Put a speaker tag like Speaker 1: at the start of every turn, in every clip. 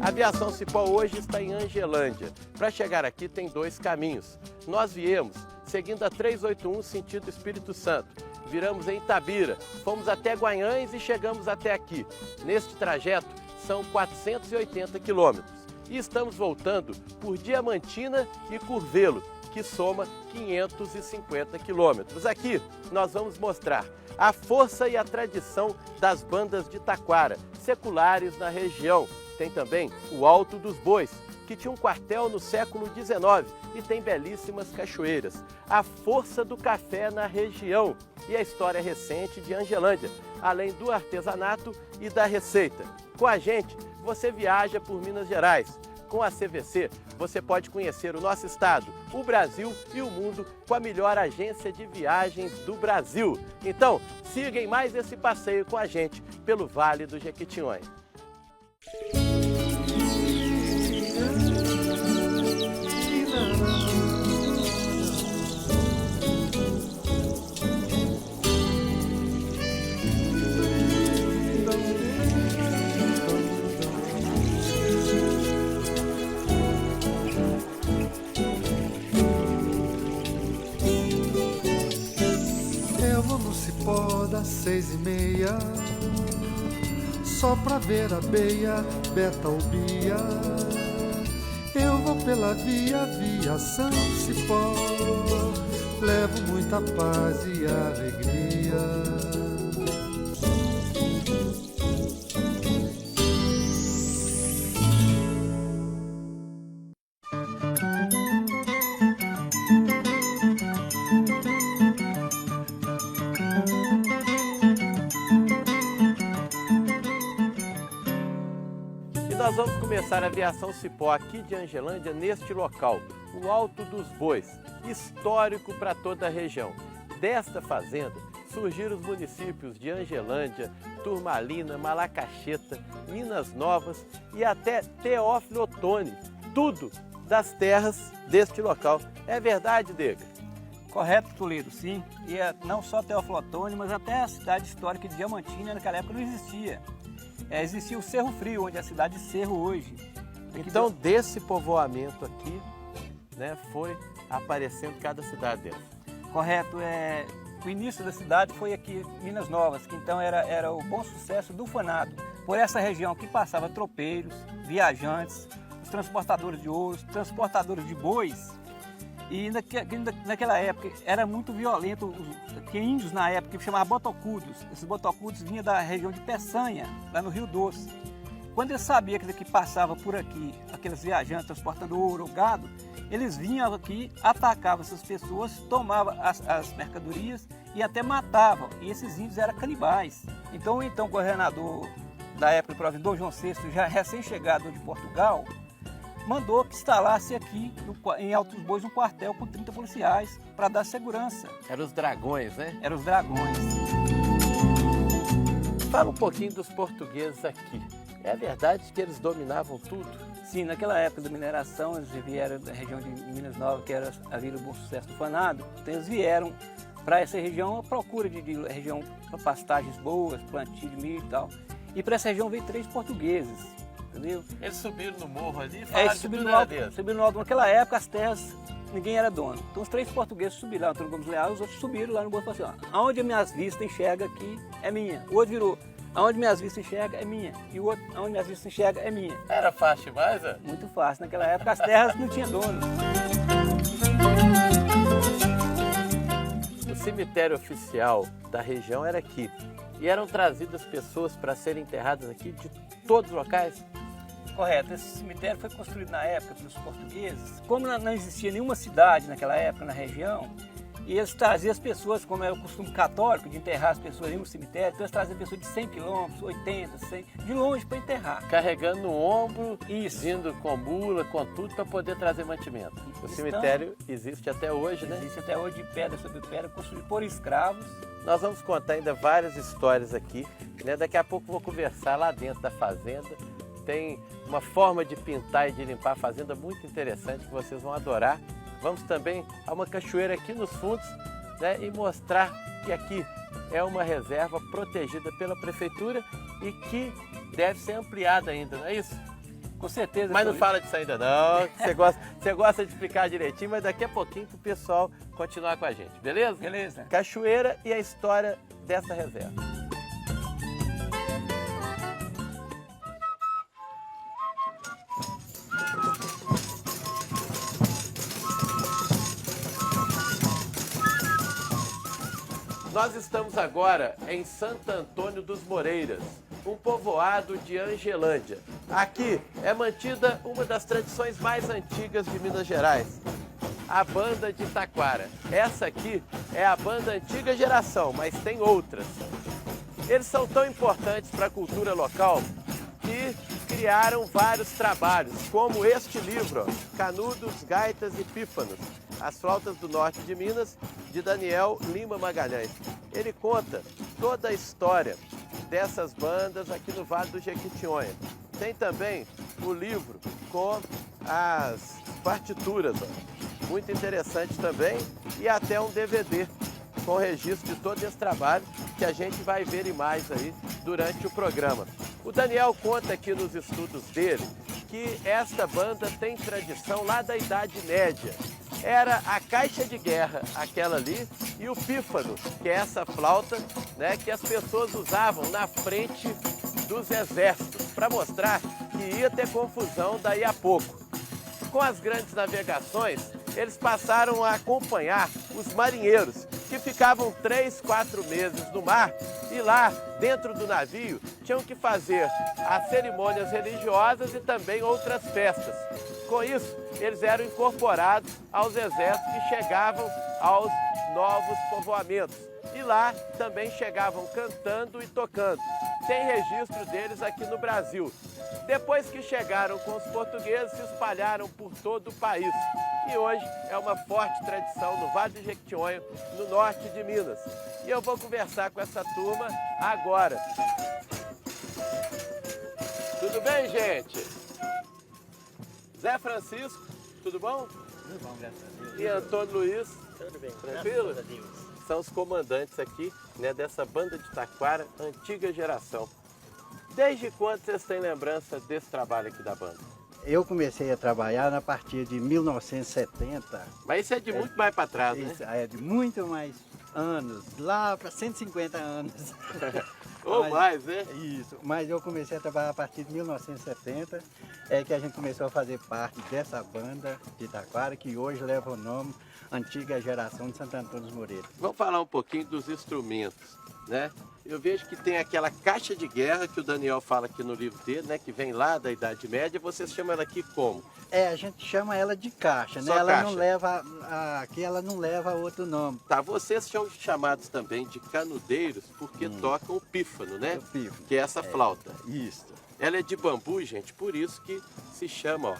Speaker 1: A Aviação Cipó hoje está em Angelândia. Para chegar aqui tem dois caminhos. Nós viemos seguindo a 381 sentido Espírito Santo. Viramos em Itabira, fomos até Guanhães e chegamos até aqui. Neste trajeto são 480 quilômetros. E estamos voltando por Diamantina e Curvelo, que soma 550 quilômetros. Aqui nós vamos mostrar a força e a tradição das bandas de taquara, seculares na região. Tem também o Alto dos Bois, que tinha um quartel no século XIX e tem belíssimas cachoeiras. A força do café na região e a história recente de Angelândia, além do artesanato e da receita. Com a gente, você viaja por Minas Gerais. Com a CVC, você pode conhecer o nosso estado, o Brasil e o mundo com a melhor agência de viagens do Brasil. Então, siga em mais esse passeio com a gente pelo Vale do Jequitinhonha.
Speaker 2: Eu vou no cipó das 6h30, só pra ver a beia, beta ou bia. Eu vou pela via, Aviação Cipó, levo muita paz e alegria.
Speaker 1: Nós vamos começar a Aviação Cipó aqui de Angelândia, neste local, o Alto dos Bois, histórico para toda a região. Desta fazenda surgiram os municípios de Angelândia, Turmalina, Malacacheta, Minas Novas e até Teófilo Otoni, tudo das terras deste local. É verdade, Dega?
Speaker 3: Correto, Toledo, sim. E não só Teófilo Otoni, mas até a cidade histórica de Diamantina, naquela época não existia. Existia o Cerro Frio, onde é a cidade de Cerro hoje.
Speaker 1: Então, desse povoamento aqui, né, foi aparecendo cada cidade dessa.
Speaker 3: Correto. O início da cidade foi aqui, Minas Novas, que então era o bom sucesso do fanado. Por essa região que passava tropeiros, viajantes, os transportadores de ouros, transportadores de bois. E naquela época era muito violento, que índios na época que chamavam botocudos. Esses botocudos vinham da região de Peçanha, lá no Rio Doce. Quando eles sabiam que passava por aqui, aqueles viajantes transportando ouro ou gado, eles vinham aqui, atacavam essas pessoas, tomavam as mercadorias e até matavam. E esses índios eram canibais. Então o governador da época, o provedor João VI, já recém-chegado de Portugal, mandou que instalasse aqui em Alto dos Bois um quartel com 30 policiais para dar segurança.
Speaker 1: Eram os dragões, né?
Speaker 3: Eram os dragões.
Speaker 1: Fala um pouquinho dos portugueses aqui. É verdade que eles dominavam tudo?
Speaker 3: Sim, naquela época da mineração, eles vieram da região de Minas Novas, que era a Vila do Bom Sucesso do Fanado. Então eles vieram para essa região à procura de região para pastagens boas, plantio de milho e tal. E para essa região veio 3 portugueses. Entendeu?
Speaker 1: Eles subiram no morro ali e
Speaker 3: falaram subiram no alto. Naquela época as terras ninguém era dono. Então os 3 portugueses subiram lá, Antônio Gomes Leal, os outros subiram lá no morro e falaram assim, aonde minhas vistas enxerga aqui é minha. O outro virou, aonde minhas vistas enxerga é minha. E o outro, aonde minhas vistas enxerga é minha.
Speaker 1: Era fácil demais, né?
Speaker 3: Muito fácil. Naquela época as terras não tinham dono.
Speaker 1: O cemitério oficial da região era aqui. E eram trazidas pessoas para serem enterradas aqui de todos os locais?
Speaker 3: Correto. Esse cemitério foi construído na época pelos portugueses. Como não existia nenhuma cidade naquela época na região, e eles traziam as pessoas, como era o costume católico de enterrar as pessoas em um cemitério, então eles traziam pessoas de 100 quilômetros, 80, 100, de longe para enterrar.
Speaker 1: Carregando no ombro,
Speaker 3: isso,
Speaker 1: vindo com mula, com tudo, para poder trazer mantimento. O cemitério existe até hoje, né?
Speaker 3: Existe até hoje, de pedra sobre pedra, construído por escravos.
Speaker 1: Nós vamos contar ainda várias histórias aqui, né? Daqui a pouco vou conversar lá dentro da fazenda. Tem uma forma de pintar e de limpar a fazenda muito interessante que vocês vão adorar. Vamos também a uma cachoeira aqui nos fundos, né, e mostrar que aqui é uma reserva protegida pela prefeitura e que deve ser ampliada ainda, não é isso?
Speaker 3: Com certeza.
Speaker 1: Mas não fala disso ainda não, você gosta de explicar direitinho, mas daqui a pouquinho pro pessoal continuar com a gente, beleza?
Speaker 3: Beleza.
Speaker 1: Cachoeira e a história dessa reserva. Nós estamos agora em Santo Antônio dos Moreiras, um povoado de Angelândia. Aqui é mantida uma das tradições mais antigas de Minas Gerais, a banda de taquara. Essa aqui é a banda antiga geração, mas tem outras. Eles são tão importantes para a cultura local que criaram vários trabalhos, como este livro, ó, Canudos, Gaitas e Pífanos, as flautas do norte de Minas, de Daniel Lima Magalhães. Ele conta toda a história dessas bandas aqui no Vale do Jequitinhonha. Tem também o livro com as partituras, ó, muito interessante também, e até um DVD com registro de todo esse trabalho que a gente vai ver imagens aí durante o programa. O Daniel conta aqui nos estudos dele que esta banda tem tradição lá da Idade Média. Era a caixa de guerra, aquela ali, e o pífano, que é essa flauta, né, que as pessoas usavam na frente dos exércitos, para mostrar que ia ter confusão daí a pouco. Com as grandes navegações, eles passaram a acompanhar os marinheiros, que ficavam 3, 4 meses no mar, e lá, dentro do navio, tinham que fazer as cerimônias religiosas e também outras festas. Com isso, eles eram incorporados aos exércitos que chegavam aos novos povoamentos. E lá também chegavam cantando e tocando. Tem registro deles aqui no Brasil. Depois que chegaram com os portugueses, se espalharam por todo o país. E hoje é uma forte tradição no Vale do Jequitinhonha, no norte de Minas. E eu vou conversar com essa turma agora. Tudo bem, gente? Zé Francisco, tudo bom?
Speaker 4: Tudo bom, graças a Deus.
Speaker 1: E Antônio Luiz,
Speaker 4: Tudo bem,
Speaker 1: tranquilo?
Speaker 4: graças a Deus.
Speaker 1: São os comandantes aqui, né, dessa banda de taquara, antiga geração. Desde quando vocês têm lembrança desse trabalho aqui da banda?
Speaker 4: Eu comecei a trabalhar a partir de 1970.
Speaker 1: Mas isso é de muito mais para trás, né?
Speaker 4: Isso é de muito mais anos, lá para 150 anos.
Speaker 1: Ou
Speaker 4: Mas-
Speaker 1: mais, né?
Speaker 4: Isso, mas eu comecei a trabalhar a partir de 1970, é que a gente começou a fazer parte dessa banda de taquara, que hoje leva o nome Antiga Geração de Santo Antônio dos Moreiras.
Speaker 1: Vamos falar um pouquinho dos instrumentos, né? Eu vejo que tem aquela caixa de guerra que o Daniel fala aqui no livro dele, né? Que vem lá da Idade Média. Vocês chamam ela aqui como?
Speaker 4: A gente chama ela de caixa, né?
Speaker 1: Só
Speaker 4: Ela
Speaker 1: caixa.
Speaker 4: não leva, aqui ela não leva outro nome.
Speaker 1: Tá, vocês são chamados também de canudeiros porque tocam o pífano, né?
Speaker 4: O pífano.
Speaker 1: Que é essa flauta.
Speaker 4: Isso.
Speaker 1: Ela é de bambu, gente, por isso que se chama, ó,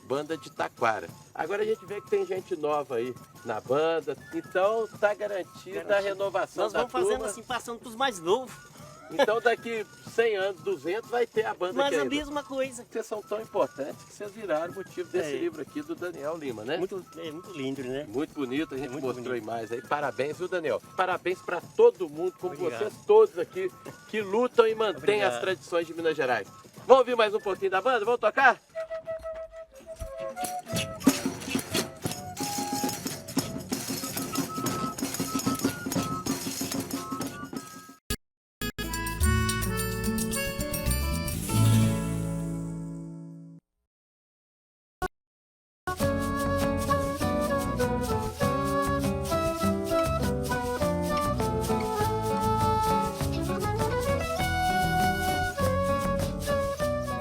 Speaker 1: banda de taquara. Agora a gente vê que tem gente nova aí na banda, então tá garantida a renovação
Speaker 5: Nós
Speaker 1: da
Speaker 5: vamos fazendo
Speaker 1: turma.
Speaker 5: assim, passando para os mais novos.
Speaker 1: Então daqui 100 anos, 200, vai ter a banda
Speaker 5: Mas
Speaker 1: aqui
Speaker 5: a
Speaker 1: ainda.
Speaker 5: mesma coisa.
Speaker 1: Vocês são tão importantes que vocês viraram motivo desse
Speaker 5: É.
Speaker 1: livro aqui do Daniel Lima, né?
Speaker 5: Muito lindo, né?
Speaker 1: Muito bonito, a gente
Speaker 5: muito
Speaker 1: mostrou
Speaker 5: bonito.
Speaker 1: imagens aí. Parabéns, viu, Daniel? Parabéns para todo mundo, como
Speaker 5: Obrigado.
Speaker 1: vocês todos aqui, que lutam e mantêm
Speaker 5: Obrigado.
Speaker 1: as tradições de Minas Gerais. Vamos ouvir mais um pouquinho da banda? Vamos tocar?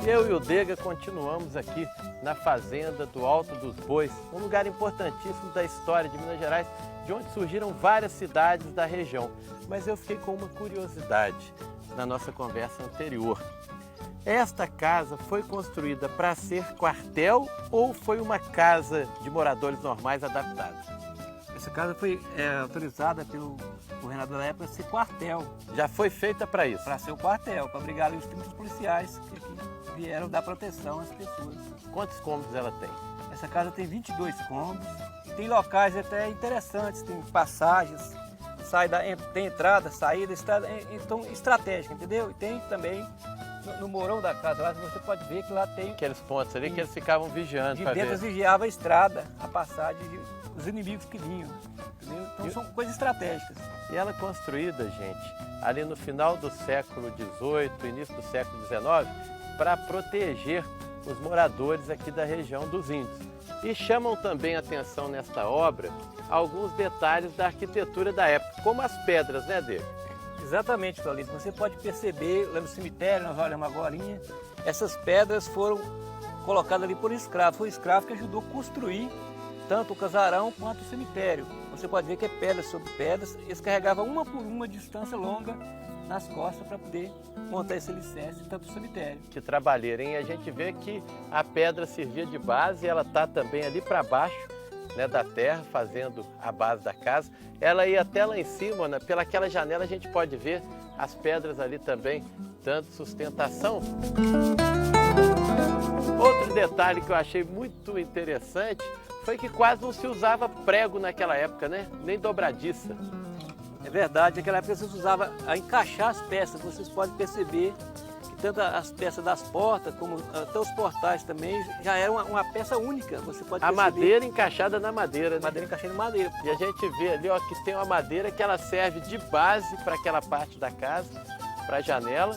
Speaker 1: Eu e o Dega continuamos aqui na fazenda do Alto dos Bois, um lugar importantíssimo da história de Minas Gerais, de onde surgiram várias cidades da região. Mas eu fiquei com uma curiosidade na nossa conversa anterior. Esta casa foi construída para ser quartel ou foi uma casa de moradores normais adaptada?
Speaker 3: Essa casa foi autorizada pelo governador da época a ser quartel,
Speaker 1: Já foi feita para isso?
Speaker 3: para ser o quartel, para abrigar ali os tipos policiais que vieram dar proteção às pessoas.
Speaker 1: Quantos cômodos ela tem?
Speaker 3: Essa casa tem 22 cômodos, tem locais até interessantes, tem passagens, tem entrada, saída, então estratégica, entendeu? E tem também no morão da casa, lá você pode ver que lá tem...
Speaker 1: Aqueles pontos ali que eles ficavam vigiando
Speaker 3: De
Speaker 1: para
Speaker 3: dentro
Speaker 1: ver.
Speaker 3: eles vigiavam a estrada, a passagem dos inimigos que vinham. Entendeu? Então são coisas estratégicas.
Speaker 1: E ela é construída, gente, ali no final do século XVIII, início do século XIX, para proteger os moradores aqui da região dos Índios. E chamam também atenção nesta obra alguns detalhes da arquitetura da época, como as pedras, né, Diego?
Speaker 3: Exatamente, Claudito. Você pode perceber, lá no cemitério, nós olhamos agora, essas pedras foram colocadas ali por escravos. Foi o escravo que ajudou a construir tanto o casarão quanto o cemitério. Você pode ver que é pedras sobre pedras. Eles carregavam uma por uma distância longa nas costas para poder montar esse alicerce, tanto o cemitério.
Speaker 1: Que trabalheira, hein? A gente vê que a pedra servia de base, ela está também ali para baixo, né, da terra, fazendo a base da casa. Ela ia até lá em cima, né, pelaquela janela a gente pode ver as pedras ali também dando sustentação. Outro detalhe que eu achei muito interessante foi que quase não se usava prego naquela época, né? Nem dobradiça.
Speaker 3: É verdade, naquela época você usava a encaixar as peças. Vocês podem perceber que tanto as peças das portas, como até os portais também, já era uma peça única. Você pode
Speaker 1: A
Speaker 3: perceber.
Speaker 1: madeira encaixada na madeira, né?
Speaker 3: Madeira encaixada em madeira.
Speaker 1: E a gente vê ali, ó, que tem uma madeira que ela serve de base para aquela parte da casa, para a janela,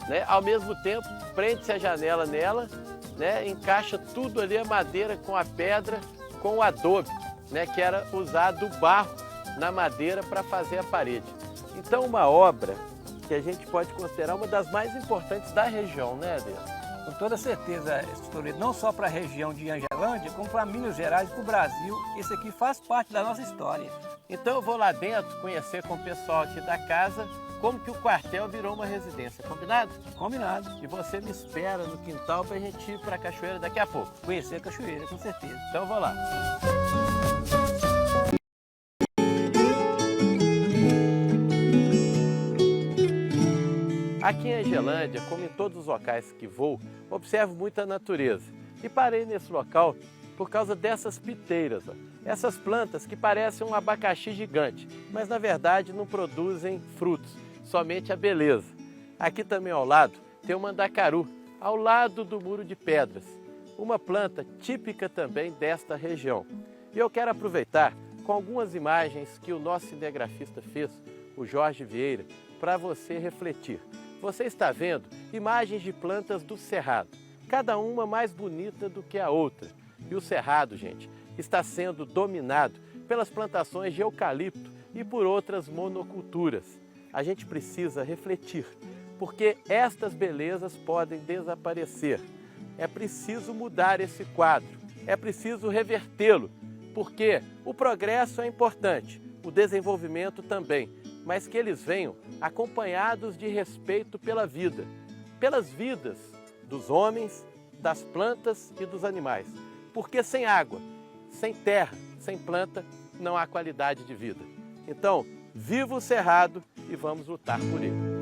Speaker 1: né? Ao mesmo tempo, prende-se a janela nela, né? Encaixa tudo ali, a madeira com a pedra, com o adobe, né? Que era usado o barro na madeira para fazer a parede. Então, uma obra que a gente pode considerar uma das mais importantes da região, né, Adriano?
Speaker 3: Com toda certeza, Toledo, não só para a região de Angelândia, como para Minas Gerais e para o Brasil, isso aqui faz parte da nossa história.
Speaker 1: Então eu vou lá dentro conhecer com o pessoal aqui da casa como que o quartel virou uma residência, combinado?
Speaker 3: Combinado.
Speaker 1: E você me espera no quintal para a gente ir para a cachoeira daqui a pouco.
Speaker 3: Conhecer a cachoeira, com certeza.
Speaker 1: Então eu vou lá. Aqui em Angelândia, como em todos os locais que vou, observo muita natureza. E parei nesse local por causa dessas piteiras, ó. Essas plantas que parecem um abacaxi gigante, mas na verdade não produzem frutos, somente a beleza. Aqui também ao lado tem o mandacaru, ao lado do muro de pedras, uma planta típica também desta região. E eu quero aproveitar com algumas imagens que o nosso cinegrafista fez, o Jorge Vieira, para você refletir. Você está vendo imagens de plantas do Cerrado, cada uma mais bonita do que a outra. E o Cerrado, gente, está sendo dominado pelas plantações de eucalipto e por outras monoculturas. A gente precisa refletir, porque estas belezas podem desaparecer. É preciso mudar esse quadro, é preciso revertê-lo, porque o progresso é importante, o desenvolvimento também, mas que eles venham acompanhados de respeito pela vida, pelas vidas dos homens, das plantas e dos animais. Porque sem água, sem terra, sem planta, não há qualidade de vida. Então, viva o Cerrado e vamos lutar por ele.